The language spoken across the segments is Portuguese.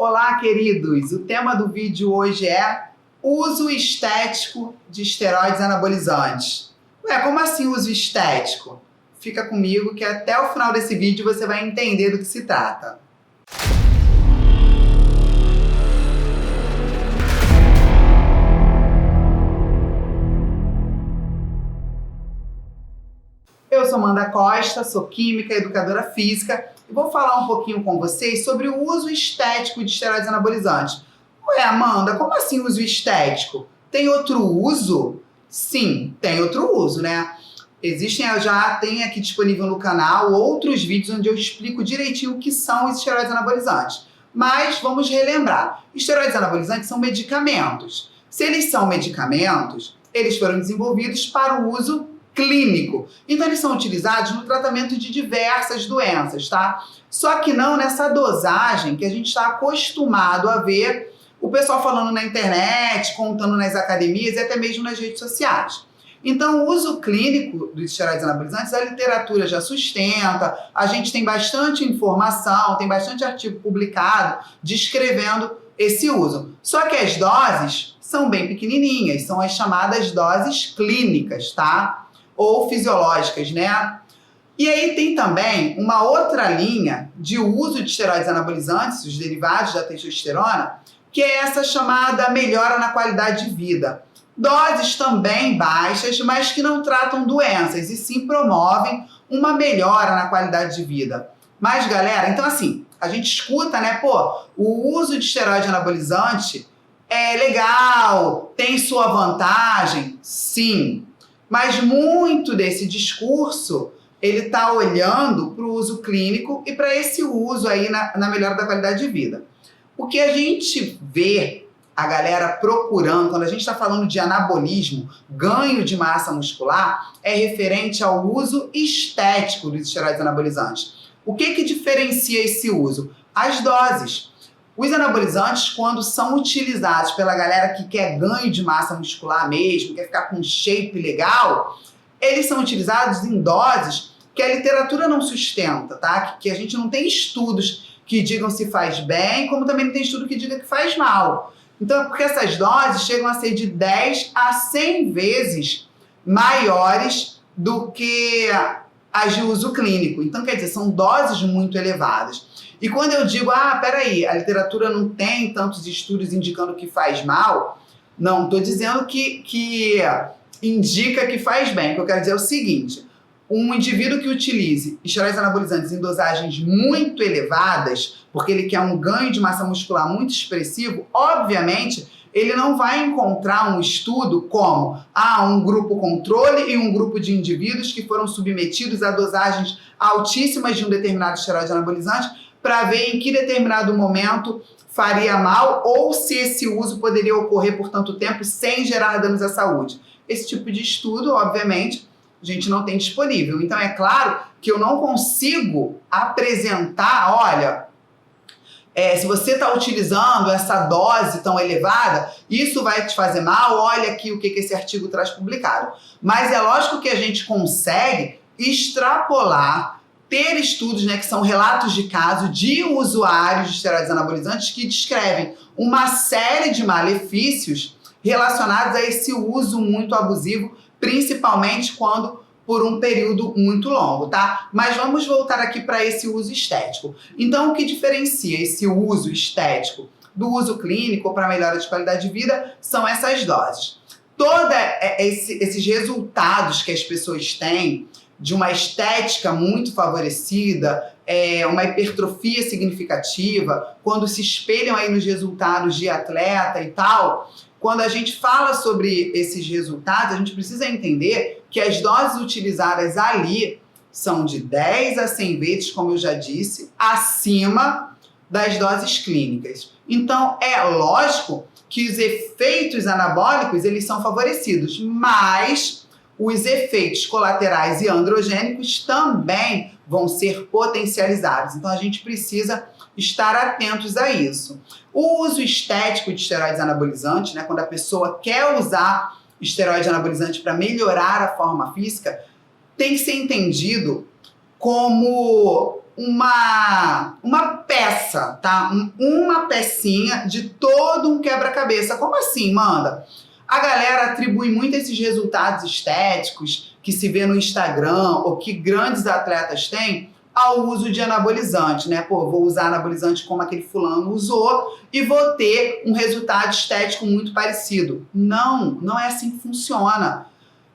Olá, queridos! O tema do vídeo hoje é uso estético de esteroides anabolizantes. Ué, como assim uso estético? Fica comigo que até o final desse vídeo você vai entender do que se trata. Eu sou Amanda Costa, sou química, educadora física e vou falar um pouquinho com vocês sobre o uso estético de esteroides anabolizantes. Ué, Amanda, como assim uso estético? Tem outro uso? Sim, tem outro uso, né? Eu já tenho aqui disponível no canal outros vídeos onde eu explico direitinho o que são os esteroides anabolizantes. Mas vamos relembrar. Esteroides anabolizantes são medicamentos. Se eles são medicamentos, eles foram desenvolvidos para o uso clínico. Então eles são utilizados no tratamento de diversas doenças, tá? Só que não nessa dosagem que a gente está acostumado a ver o pessoal falando na internet, contando nas academias e até mesmo nas redes sociais. Então o uso clínico dos esteroides anabolizantes, a literatura já sustenta, a gente tem bastante informação, tem bastante artigo publicado descrevendo esse uso. Só que as doses são bem pequenininhas, são as chamadas doses clínicas, tá? Ou fisiológicas, né? E aí tem também uma outra linha de uso de esteroides anabolizantes, os derivados da testosterona, que é essa chamada melhora na qualidade de vida. Doses também baixas, mas que não tratam doenças e sim promovem uma melhora na qualidade de vida. Mas, galera, então assim, a gente escuta, né? Pô, o uso de esteroide anabolizante é legal, tem sua vantagem, sim. Mas muito desse discurso, ele está olhando para o uso clínico e para esse uso aí na melhora da qualidade de vida. O que a gente vê a galera procurando, quando a gente está falando de anabolismo, ganho de massa muscular, é referente ao uso estético dos esteroides anabolizantes. O que diferencia esse uso? As doses. Os anabolizantes, quando são utilizados pela galera que quer ganho de massa muscular mesmo, quer ficar com um shape legal, eles são utilizados em doses que a literatura não sustenta, tá? Que a gente não tem estudos que digam se faz bem, como também não tem estudo que diga que faz mal. Então, é porque essas doses chegam a ser de 10 a 100 vezes maiores do que as de uso clínico. Então, quer dizer, são doses muito elevadas. E quando eu digo, peraí, a literatura não tem tantos estudos indicando que faz mal, não, estou dizendo que indica que faz bem. O que eu quero dizer é o seguinte, um indivíduo que utilize esteroides anabolizantes em dosagens muito elevadas, porque ele quer um ganho de massa muscular muito expressivo, obviamente, ele não vai encontrar um estudo como um grupo controle e um grupo de indivíduos que foram submetidos a dosagens altíssimas de um determinado esteroide anabolizante para ver em que determinado momento faria mal ou se esse uso poderia ocorrer por tanto tempo sem gerar danos à saúde. Esse tipo de estudo, obviamente, a gente não tem disponível. Então, é claro que eu não consigo apresentar, olha, se você está utilizando essa dose tão elevada, isso vai te fazer mal, olha aqui o que esse artigo traz publicado. Mas é lógico que a gente consegue extrapolar, ter estudos, né, que são relatos de caso de usuários de esteroides anabolizantes que descrevem uma série de malefícios relacionados a esse uso muito abusivo, principalmente quando por um período muito longo, tá? Mas vamos voltar aqui para esse uso estético. Então, o que diferencia esse uso estético do uso clínico para melhora de qualidade de vida são essas doses. Todos esses resultados que as pessoas têm de uma estética muito favorecida, uma hipertrofia significativa, quando se espelham aí nos resultados de atleta e tal, quando a gente fala sobre esses resultados, a gente precisa entender que as doses utilizadas ali são de 10 a 100 vezes, como eu já disse, acima das doses clínicas. Então, é lógico que os efeitos anabólicos, eles são favorecidos, mas os efeitos colaterais e androgênicos também vão ser potencializados. Então, a gente precisa estar atentos a isso. O uso estético de esteroides anabolizantes, né, quando a pessoa quer usar esteroide anabolizante para melhorar a forma física, tem que ser entendido como uma peça, tá? Uma pecinha de todo um quebra-cabeça. Como assim, Amanda? A galera atribui muito esses resultados estéticos que se vê no Instagram ou que grandes atletas têm ao uso de anabolizante, né? Pô, vou usar anabolizante como aquele fulano usou e vou ter um resultado estético muito parecido. Não é assim que funciona.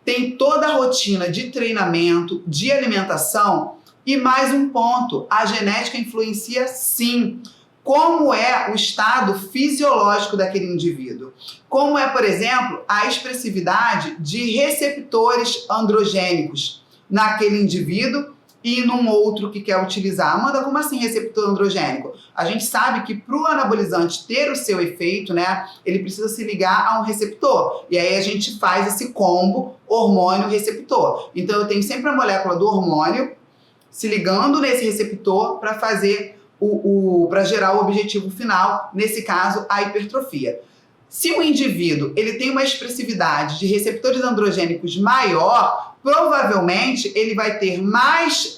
Tem toda a rotina de treinamento, de alimentação e mais um ponto, a genética influencia sim. Como é o estado fisiológico daquele indivíduo? Como é, por exemplo, a expressividade de receptores androgênicos naquele indivíduo e num outro que quer utilizar. Amanda, como assim receptor androgênico? A gente sabe que para o anabolizante ter o seu efeito, né, ele precisa se ligar a um receptor. E aí a gente faz esse combo hormônio-receptor. Então eu tenho sempre a molécula do hormônio se ligando nesse receptor para fazer para gerar o objetivo final, nesse caso, a hipertrofia. Se o indivíduo ele tem uma expressividade de receptores androgênicos maior, provavelmente ele vai ter mais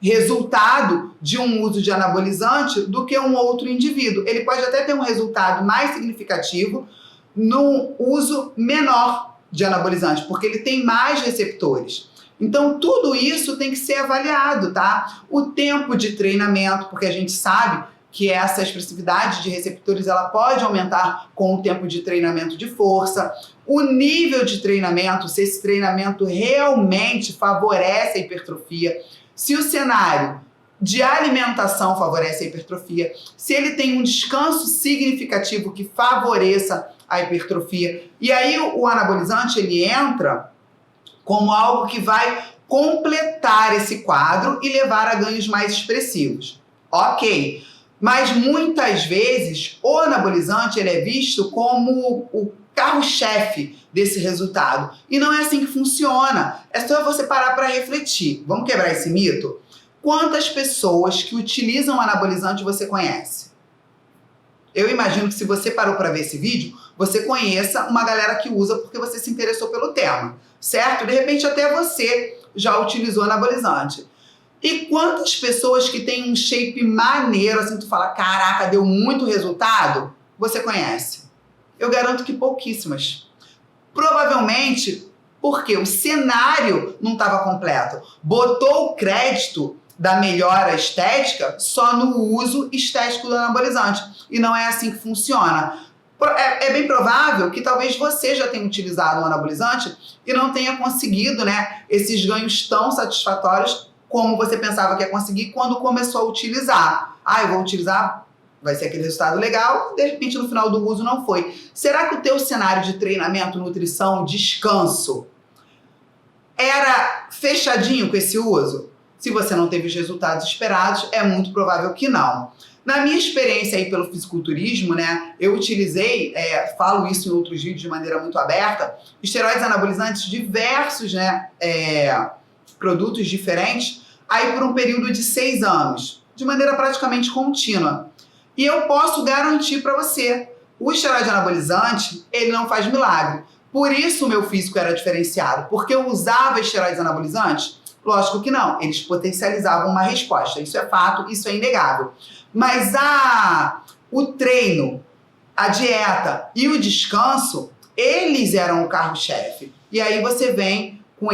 resultado de um uso de anabolizante do que um outro indivíduo. Ele pode até ter um resultado mais significativo no uso menor de anabolizante, porque ele tem mais receptores. Então, tudo isso tem que ser avaliado, tá? O tempo de treinamento, porque a gente sabe que essa expressividade de receptores ela pode aumentar com o tempo de treinamento de força, o nível de treinamento, se esse treinamento realmente favorece a hipertrofia, se o cenário de alimentação favorece a hipertrofia, se ele tem um descanso significativo que favoreça a hipertrofia. E aí o anabolizante ele entra como algo que vai completar esse quadro e levar a ganhos mais expressivos. Ok, mas muitas vezes o anabolizante ele é visto como o carro-chefe desse resultado. E não é assim que funciona. É só você parar para refletir. Vamos quebrar esse mito? Quantas pessoas que utilizam anabolizante você conhece? Eu imagino que se você parou para ver esse vídeo, você conheça uma galera que usa porque você se interessou pelo tema, certo? De repente até você já utilizou anabolizante. E quantas pessoas que têm um shape maneiro, assim, tu fala, caraca, deu muito resultado, você conhece? Eu garanto que pouquíssimas. Provavelmente porque o cenário não estava completo. Botou o crédito da melhora estética só no uso estético do anabolizante. E não é assim que funciona. É bem provável que talvez você já tenha utilizado um anabolizante e não tenha conseguido, né, esses ganhos tão satisfatórios como você pensava que ia conseguir quando começou a utilizar. Eu vou utilizar, vai ser aquele resultado legal, de repente no final do uso não foi. Será que o teu cenário de treinamento, nutrição, descanso era fechadinho com esse uso? Se você não teve os resultados esperados, é muito provável que não. Na minha experiência aí pelo fisiculturismo, né, eu utilizei, falo isso em outros vídeos de maneira muito aberta, esteroides anabolizantes diversos, né, produtos diferentes, aí por um período de 6 anos, de maneira praticamente contínua. E eu posso garantir para você, o esteroide anabolizante, ele não faz milagre. Por isso o meu físico era diferenciado, porque eu usava esteroides anabolizantes. Lógico que não, eles potencializavam uma resposta, isso é fato, isso é inegável. Mas o treino, a dieta e o descanso, eles eram o carro-chefe. E aí você vem com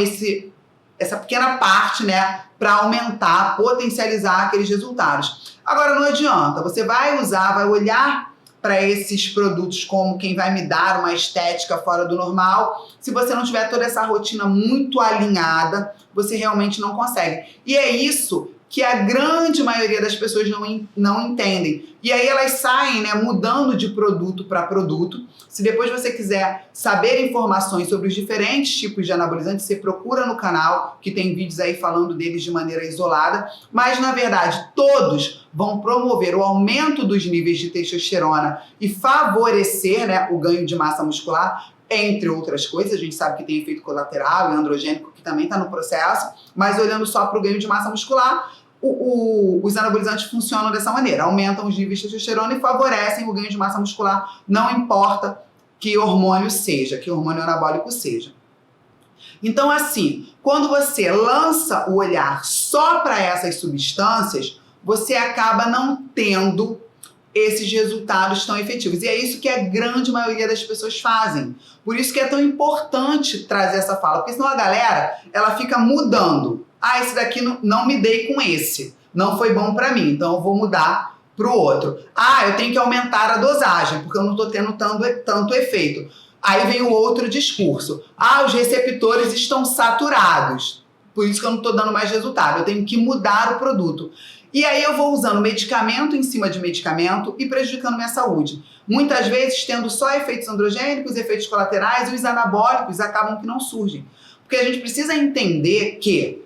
essa pequena parte, né, para aumentar, potencializar aqueles resultados. Agora não adianta, você vai usar, vai olhar para esses produtos como quem vai me dar uma estética fora do normal. Se você não tiver toda essa rotina muito alinhada, você realmente não consegue. E é isso que a grande maioria das pessoas não entendem. E aí elas saem, né, mudando de produto para produto. Se depois você quiser saber informações sobre os diferentes tipos de anabolizantes, você procura no canal, que tem vídeos aí falando deles de maneira isolada. Mas, na verdade, todos vão promover o aumento dos níveis de testosterona e favorecer, né, o ganho de massa muscular, entre outras coisas. A gente sabe que tem efeito colateral e androgênico que também está no processo, mas olhando só para o ganho de massa muscular, os anabolizantes funcionam dessa maneira, aumentam os níveis de testosterona e favorecem o ganho de massa muscular, não importa que hormônio seja, que hormônio anabólico seja. Então, assim, quando você lança o olhar só para essas substâncias, você acaba não tendo esses resultados tão efetivos. E é isso que a grande maioria das pessoas fazem. Por isso que é tão importante trazer essa fala, porque senão a galera, ela fica mudando. Ah, esse daqui não me dei com esse, não foi bom para mim, então eu vou mudar para o outro. Ah, eu tenho que aumentar a dosagem, porque eu não estou tendo tanto efeito. Aí vem o outro discurso. Ah, os receptores estão saturados, por isso que eu não estou dando mais resultado, eu tenho que mudar o produto. E aí eu vou usando medicamento em cima de medicamento e prejudicando minha saúde. Muitas vezes tendo só efeitos androgênicos, efeitos colaterais, e os anabólicos acabam que não surgem. Porque a gente precisa entender que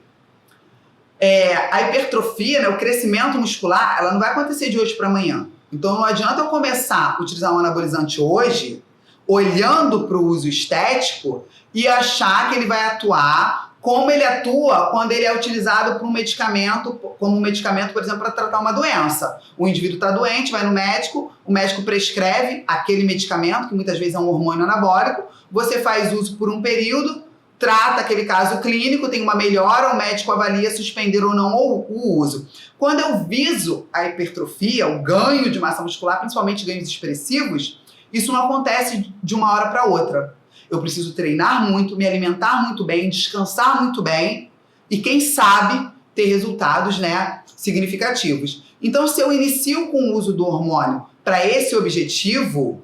a hipertrofia, né, o crescimento muscular, ela não vai acontecer de hoje para amanhã. Então não adianta eu começar a utilizar um anabolizante hoje, olhando para o uso estético e achar que ele vai atuar como ele atua quando ele é utilizado por um medicamento, como um medicamento, por exemplo, para tratar uma doença. O indivíduo está doente, vai no médico, o médico prescreve aquele medicamento, que muitas vezes é um hormônio anabólico, você faz uso por um período, trata aquele caso clínico, tem uma melhora, o médico avalia suspender ou não o uso. Quando eu viso a hipertrofia, o ganho de massa muscular, principalmente ganhos expressivos, isso não acontece de uma hora para outra. Eu preciso treinar muito, me alimentar muito bem, descansar muito bem e, quem sabe, ter resultados, né, significativos. Então, se eu inicio com o uso do hormônio para esse objetivo,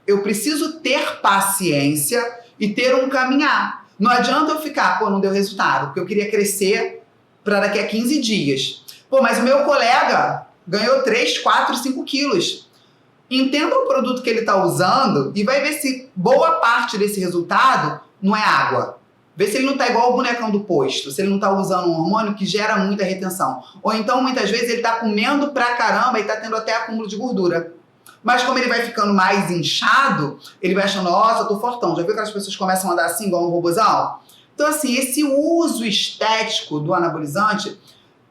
eu preciso ter paciência e ter um caminhar. Não adianta eu ficar, pô, não deu resultado, porque eu queria crescer para daqui a 15 dias. Pô, mas o meu colega ganhou 3, 4, 5 quilos. Entenda o produto que ele está usando e vai ver se boa parte desse resultado não é água. Vê se ele não está igual o bonecão do posto, se ele não está usando um hormônio que gera muita retenção. Ou então, muitas vezes, ele está comendo pra caramba e está tendo até acúmulo de gordura. Mas como ele vai ficando mais inchado, ele vai achando, nossa, eu tô fortão. Já viu que as pessoas começam a andar assim, igual um robozão? Então, assim, esse uso estético do anabolizante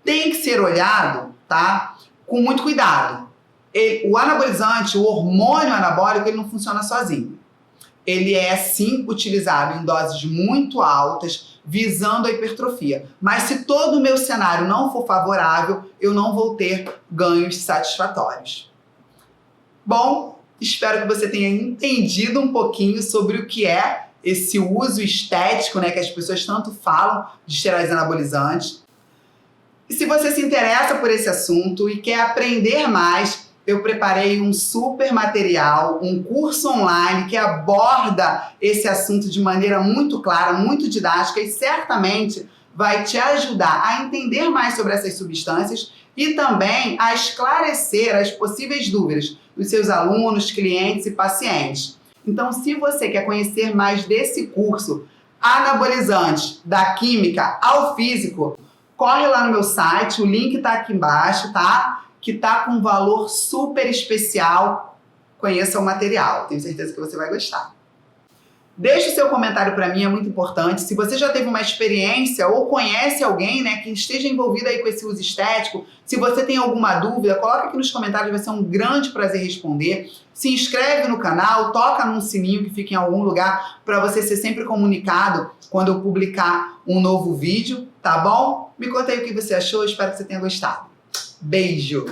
tem que ser olhado, tá? Com muito cuidado. O anabolizante, o hormônio anabólico, ele não funciona sozinho. Ele é, sim, utilizado em doses muito altas, visando a hipertrofia. Mas se todo o meu cenário não for favorável, eu não vou ter ganhos satisfatórios. Bom, espero que você tenha entendido um pouquinho sobre o que é esse uso estético, né, que as pessoas tanto falam de esteroides anabolizantes. E se você se interessa por esse assunto e quer aprender mais, eu preparei um super material, um curso online que aborda esse assunto de maneira muito clara, muito didática e certamente vai te ajudar a entender mais sobre essas substâncias e também a esclarecer as possíveis dúvidas dos seus alunos, clientes e pacientes. Então, se você quer conhecer mais desse curso, Anabolizantes da Química ao Físico, corre lá no meu site, o link está aqui embaixo, tá? Que tá com um valor super especial. Conheça o material, tenho certeza que você vai gostar. Deixe o seu comentário para mim, é muito importante. Se você já teve uma experiência ou conhece alguém, né, que esteja envolvido aí com esse uso estético, se você tem alguma dúvida, coloca aqui nos comentários, vai ser um grande prazer responder. Se inscreve no canal, toca num sininho que fica em algum lugar para você ser sempre comunicado quando eu publicar um novo vídeo, tá bom? Me conta aí o que você achou, espero que você tenha gostado. Beijo!